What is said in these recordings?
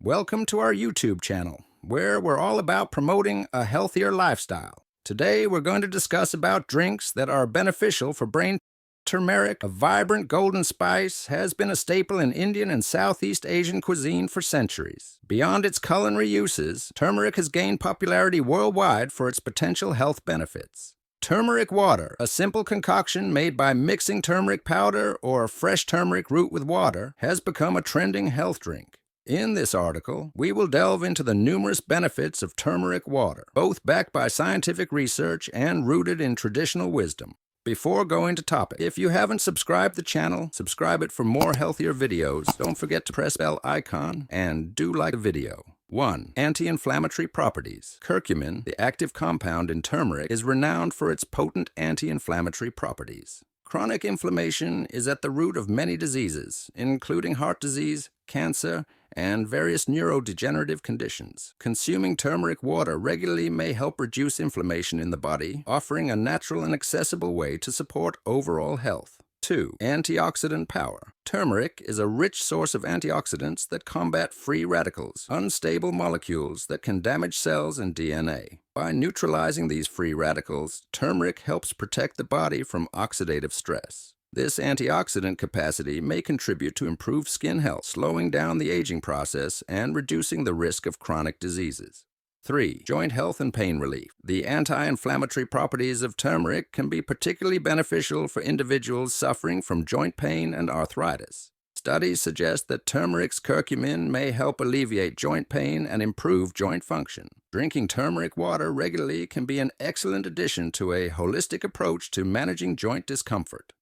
Welcome to our YouTube channel, where we're all about promoting a healthier lifestyle. Today, we're going to discuss about drinks that are beneficial for brain. Turmeric, a vibrant golden spice, has been a staple in Indian and Southeast Asian cuisine for centuries. Beyond its culinary uses, turmeric has gained popularity worldwide for its potential health benefits. Turmeric water, a simple concoction made by mixing turmeric powder or fresh turmeric root with water, has become a trending health drink. In this article, we will delve into the numerous benefits of turmeric water, both backed by scientific research and rooted in traditional wisdom. Before going to topic, if you haven't subscribed the channel, subscribe it for more healthier videos. Don't forget to press bell icon and do like the video. 1. Anti-inflammatory properties. Curcumin, the active compound in turmeric, is renowned for its potent anti-inflammatory properties. Chronic inflammation is at the root of many diseases, including heart disease, cancer, and various neurodegenerative conditions. Consuming turmeric water regularly may help reduce inflammation in the body, offering a natural and accessible way to support overall health. 2. Antioxidant power. Turmeric is a rich source of antioxidants that combat free radicals, unstable molecules that can damage cells and DNA. By neutralizing these free radicals, turmeric helps protect the body from oxidative stress. This antioxidant capacity may contribute to improved skin health, slowing down the aging process and reducing the risk of chronic diseases. 3. Joint health and pain relief. The anti-inflammatory properties of turmeric can be particularly beneficial for individuals suffering from joint pain and arthritis. Studies suggest that turmeric's curcumin may help alleviate joint pain and improve joint function. Drinking turmeric water regularly can be an excellent addition to a holistic approach to managing joint discomfort.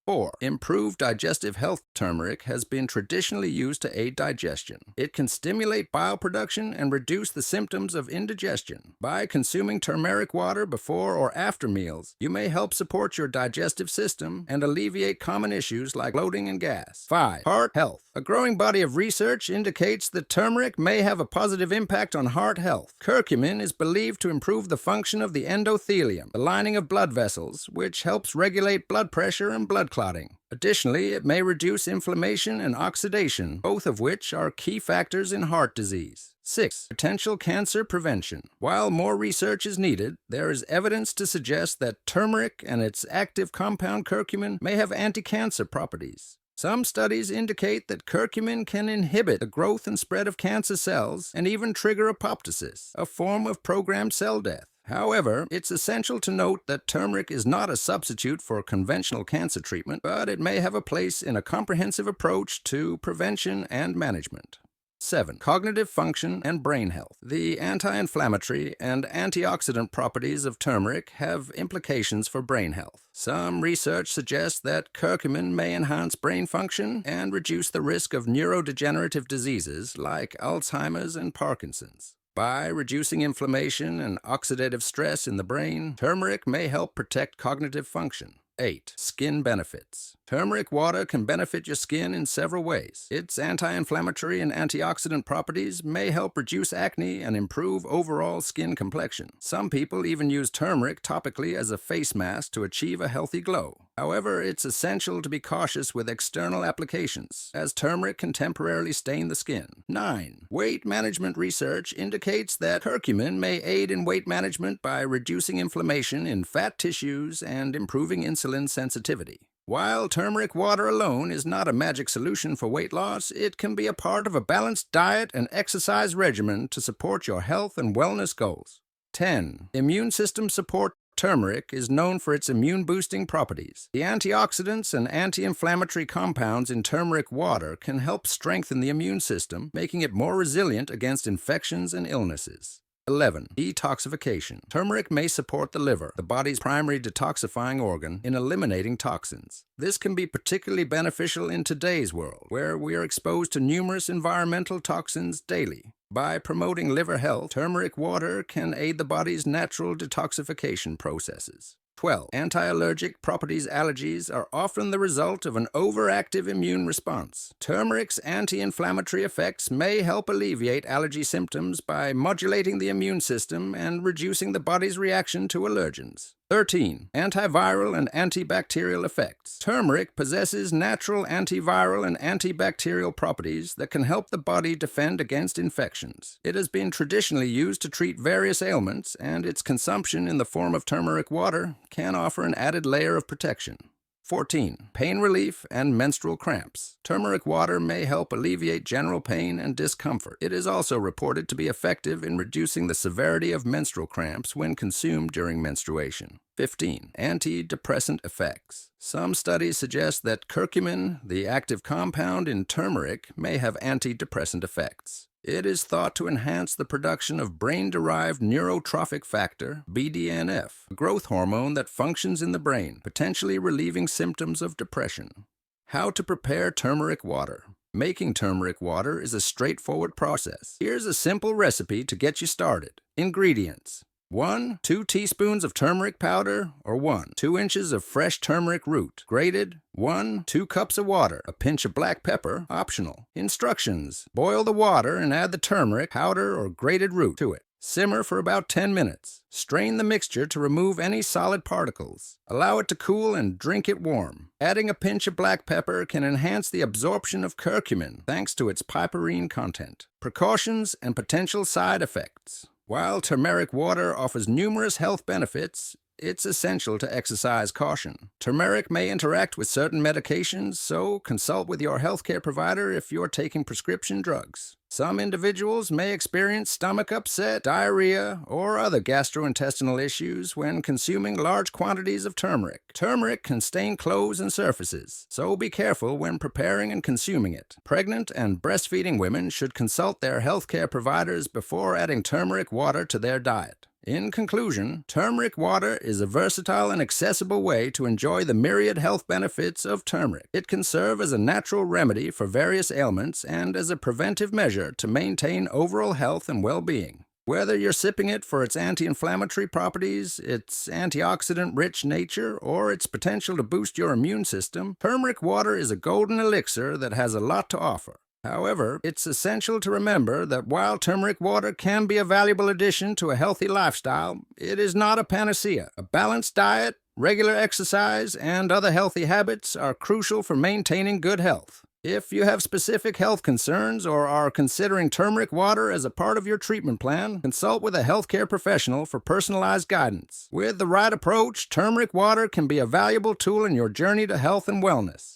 4. Improved digestive health. Turmeric has been traditionally used to aid digestion. It can stimulate bile production and reduce the symptoms of indigestion. By consuming turmeric water before or after meals, you may help support your digestive system and alleviate common issues like bloating and gas. 5. Heart health. A growing body of research indicates that turmeric may have a positive impact on heart health. Curcumin is believed to improve the function of the endothelium, the lining of blood vessels, which helps regulate blood pressure and blood clotting. Additionally, it may reduce inflammation and oxidation, both of which are key factors in heart disease. 6. Potential cancer prevention. While more research is needed, there is evidence to suggest that turmeric and its active compound curcumin may have anti-cancer properties. Some studies indicate that curcumin can inhibit the growth and spread of cancer cells and even trigger apoptosis, a form of programmed cell death. However, it's essential to note that turmeric is not a substitute for conventional cancer treatment, but it may have a place in a comprehensive approach to prevention and management. 7. Cognitive function and brain health. The anti-inflammatory and antioxidant properties of turmeric have implications for brain health. Some research suggests that curcumin may enhance brain function and reduce the risk of neurodegenerative diseases like Alzheimer's and Parkinson's. By reducing inflammation and oxidative stress in the brain, turmeric may help protect cognitive function. 8. Skin benefits. Turmeric water can benefit your skin in several ways. Its anti-inflammatory and antioxidant properties may help reduce acne and improve overall skin complexion. Some people even use turmeric topically as a face mask to achieve a healthy glow. However, it's essential to be cautious with external applications, as turmeric can temporarily stain the skin. 9. Weight management research indicates that curcumin may aid in weight management by reducing inflammation in fat tissues and improving insulin sensitivity. While turmeric water alone is not a magic solution for weight loss, it can be a part of a balanced diet and exercise regimen to support your health and wellness goals. 10. Immune system support. Turmeric is known for its immune-boosting properties. The antioxidants and anti-inflammatory compounds in turmeric water can help strengthen the immune system, making it more resilient against infections and illnesses. 11. Detoxification. Turmeric may support the liver, the body's primary detoxifying organ, in eliminating toxins. This can be particularly beneficial in today's world, where we are exposed to numerous environmental toxins daily. By promoting liver health, turmeric water can aid the body's natural detoxification processes. 12. Anti-allergic properties. Allergies are often the result of an overactive immune response. Turmeric's anti-inflammatory effects may help alleviate allergy symptoms by modulating the immune system and reducing the body's reaction to allergens. 13. Antiviral and antibacterial effects. Turmeric possesses natural antiviral and antibacterial properties that can help the body defend against infections. It has been traditionally used to treat various ailments, and its consumption in the form of turmeric water can offer an added layer of protection. 14. Pain relief and menstrual cramps. Turmeric water may help alleviate general pain and discomfort. It is also reported to be effective in reducing the severity of menstrual cramps when consumed during menstruation. 15. Antidepressant effects. Some studies suggest that curcumin, the active compound in turmeric, may have antidepressant effects. It is thought to enhance the production of brain-derived neurotrophic factor, BDNF, a growth hormone that functions in the brain, potentially relieving symptoms of depression. How to prepare turmeric water. Making turmeric water is a straightforward process. Here's a simple recipe to get you started. Ingredients: 1. 2 teaspoons of turmeric powder, or 1. 2 inches of fresh turmeric root, grated. 1. 2 cups of water, a pinch of black pepper, optional. Instructions: boil the water and add the turmeric, powder, or grated root to it. Simmer for about 10 minutes. Strain the mixture to remove any solid particles. Allow it to cool and drink it warm. Adding a pinch of black pepper can enhance the absorption of curcumin thanks to its piperine content. Precautions and potential side effects. While turmeric water offers numerous health benefits, it's essential to exercise caution. Turmeric may interact with certain medications, so consult with your healthcare provider if you're taking prescription drugs. Some individuals may experience stomach upset, diarrhea, or other gastrointestinal issues when consuming large quantities of turmeric. Turmeric can stain clothes and surfaces, so be careful when preparing and consuming it. Pregnant and breastfeeding women should consult their healthcare providers before adding turmeric water to their diet. In conclusion, turmeric water is a versatile and accessible way to enjoy the myriad health benefits of turmeric. It can serve as a natural remedy for various ailments and as a preventive measure to maintain overall health and well-being. Whether you're sipping it for its anti-inflammatory properties, its antioxidant-rich nature, or its potential to boost your immune system, turmeric water is a golden elixir that has a lot to offer. However, it's essential to remember that while turmeric water can be a valuable addition to a healthy lifestyle, it is not a panacea. A balanced diet, regular exercise, and other healthy habits are crucial for maintaining good health. If you have specific health concerns or are considering turmeric water as a part of your treatment plan, consult with a healthcare professional for personalized guidance. With the right approach, turmeric water can be a valuable tool in your journey to health and wellness.